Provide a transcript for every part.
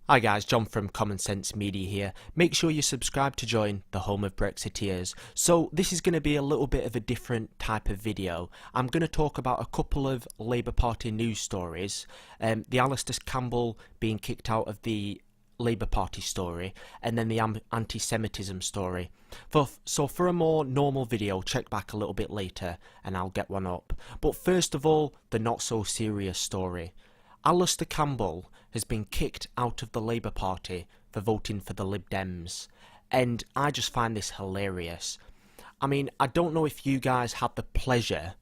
Hi guys, John from Common Sense Media here. Make sure you subscribe to join the home of Brexiteers. So this is going to be a little bit of a different type of video. I'm going to talk about a couple of Labour Party news stories. The Alastair Campbell being kicked out of the Labour Party story, and then the anti-Semitism story. So for a more normal video, check back a little bit later and I'll get one up. But first of all, the not so serious story. Alastair Campbell has been kicked out of the Labour Party for voting for the Lib Dems, and I just find this hilarious. I mean, I don't know if you guys had the pleasure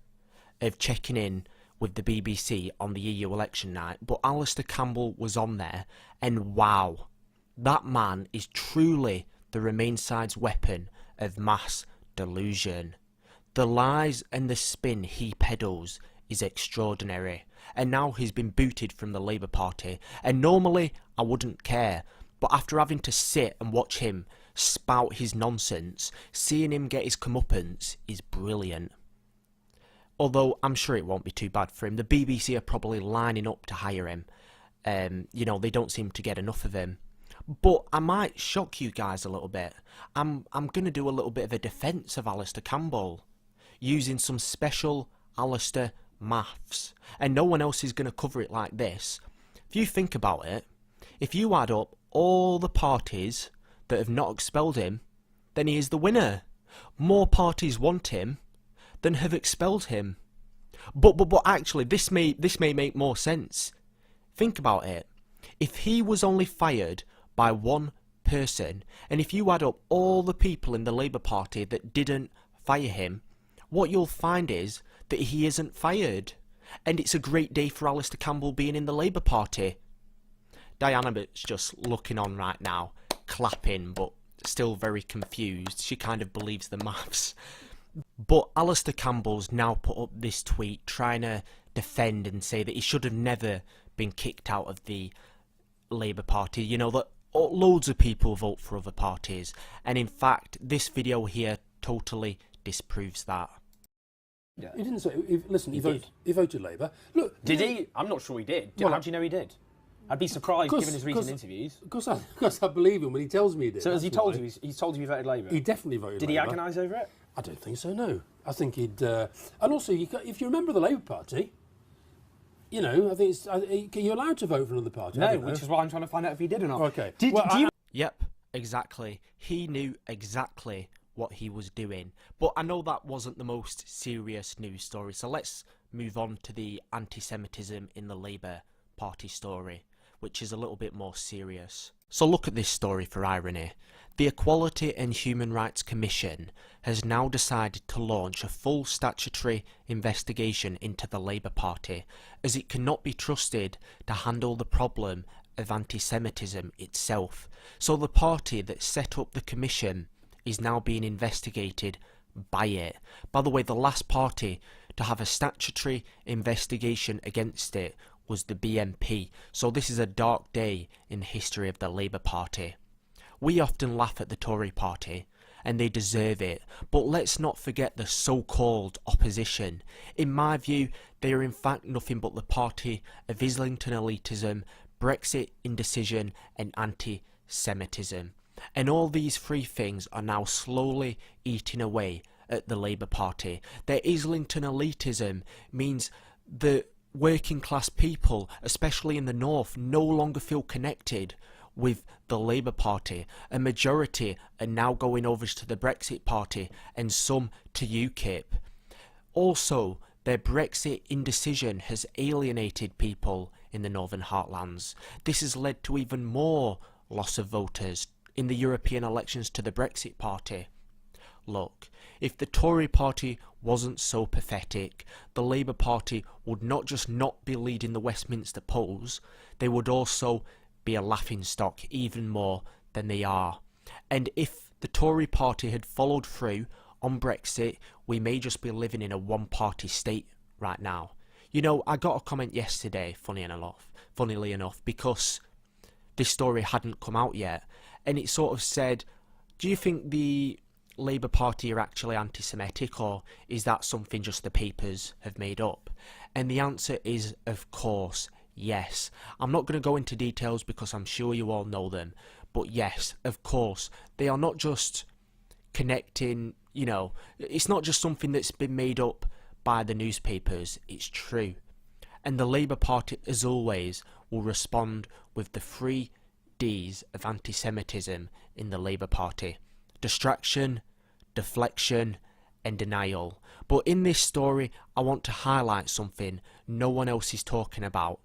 of checking in with the BBC on the EU election night, but Alastair Campbell was on there, and wow, that man is truly the Remain side's weapon of mass delusion. The lies and the spin he peddles is extraordinary, and now he's been booted from the Labour Party, and normally I wouldn't care, but after having to sit and watch him spout his nonsense, seeing him get his comeuppance is brilliant. Although I'm sure it won't be too bad for him. The BBC are probably lining up to hire him. You know, they don't seem to get enough of him. But I might shock you guys a little bit. I'm going to do a little bit of a defence of Alastair Campbell, using some special Alastair maths, and no one else is going to cover it like this. If you think about it, if you add up all the parties that have not expelled him, then he is the winner. More parties want him than have expelled him. But actually, this may make more sense. Think about it. If he was only fired by one person, and if you add up all the people in the Labour Party that didn't fire him, what you'll find is that he isn't fired. And it's a great day for Alastair Campbell being in the Labour Party. Diana's just looking on right now, clapping, but still very confused. She kind of believes the maths. But Alastair Campbell's now put up this tweet trying to defend and say that he should have never been kicked out of the Labour Party. You know, that loads of people vote for other parties. And in fact, this video here totally disproves that. Yeah. He didn't say. Listen, he voted Labour. Look, did he? I'm not sure he did. Well, how do you know he did? I'd be surprised given his recent interviews. Of course, I believe him when he tells me he did. So has he told you? He's told you he voted Labour. He definitely voted Labour. Did he agonise over it? I don't think so. No, I think he'd. And also, if you remember the Labour Party, you know, I think it's. Are you allowed to vote for another party? No, which is why I'm trying to find out if he did or not. Okay. Yep, exactly. He knew exactly what he was doing. But I know that wasn't the most serious news story, so let's move on to the anti-Semitism in the Labour Party story, which is a little bit more serious. So look at this story for irony. The Equality and Human Rights Commission has now decided to launch a full statutory investigation into the Labour Party, as it cannot be trusted to handle the problem of anti-Semitism itself. So the party that set up the commission is now being investigated by it. By the way, the last party to have a statutory investigation against it was the BNP, so this is a dark day in the history of the Labour Party. We often laugh at the Tory party, and they deserve it, but let's not forget the so-called opposition. In my view, they are in fact nothing but the party of Islington elitism, Brexit indecision and anti-Semitism. And all these three things are now slowly eating away at the Labour Party. Their Islington elitism means that working class people, especially in the north, no longer feel connected with the Labour Party. A majority are now going over to the Brexit Party and some to UKIP. Also, their Brexit indecision has alienated people in the Northern Heartlands. This has led to even more loss of voters in the European elections to the Brexit Party. Look, if the Tory party wasn't so pathetic, the Labour Party would not just not be leading the Westminster polls, they would also be a laughingstock even more than they are. And if the Tory party had followed through on Brexit, we may just be living in a one-party state right now. You know, I got a comment yesterday, funnily enough, because this story hadn't come out yet, and it sort of said, do you think the Labour Party are actually anti-Semitic, or is that something just the papers have made up? And the answer is, of course, Yes, I'm not going to go into details because I'm sure you all know them, but yes, of course, they are not just connecting, it's not just something that's been made up by the newspapers, it's true. And the Labour Party, as always, will respond with the 3 Ds of anti-Semitism in the Labour Party: distraction, deflection and denial. But in this story, I want to highlight something no one else is talking about.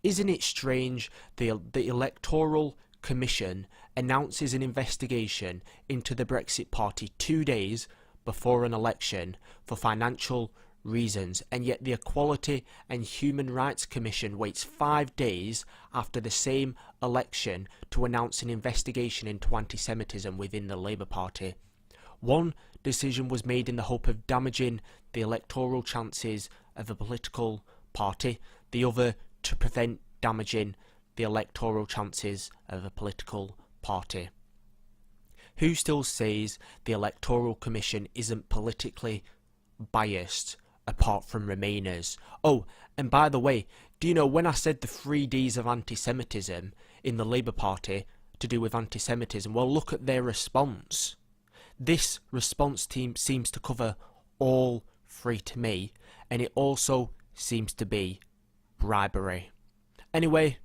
Isn't it strange the Electoral Commission announces an investigation into the Brexit Party 2 days before an election for financial reasons, and yet the Equality and Human Rights Commission waits 5 days after the same election to announce an investigation into anti-Semitism within the Labour Party? One decision was made in the hope of damaging the electoral chances of a political party, the other to prevent damaging the electoral chances of a political party. Who still says the Electoral Commission isn't politically biased apart from Remainers? Oh, and by the way, do you know when I said the 3 Ds of anti-Semitism in the Labour Party to do with anti-Semitism? Well, look at their response. This response team seems to cover all 3 to me, and it also seems to be bribery. Anyway,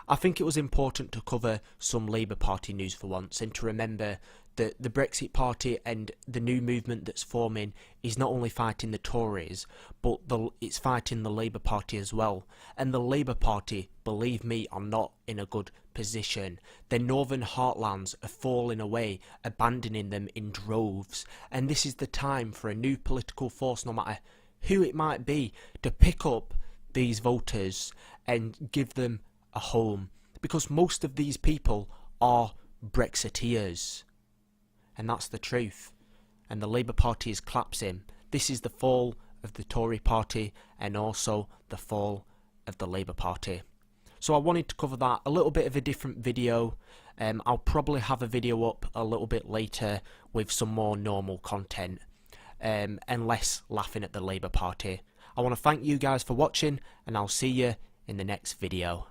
I think it was important to cover some Labour Party news for once, and to remember that the Brexit Party and the new movement that's forming is not only fighting the Tories, but it's fighting the Labour Party as well. And the Labour Party, believe me, are not in a good position. Their northern heartlands are falling away, abandoning them in droves. And this is the time for a new political force, no matter who it might be, to pick up these voters and give them a home. Because most of these people are Brexiteers. And that's the truth. And the Labour Party is collapsing. This is the fall of the Tory party and also the fall of the Labour Party. So I wanted to cover that, a little bit of a different video. I'll probably have a video up a little bit later with some more normal content and less laughing at the Labour Party. I want to thank you guys for watching, and I'll see you in the next video.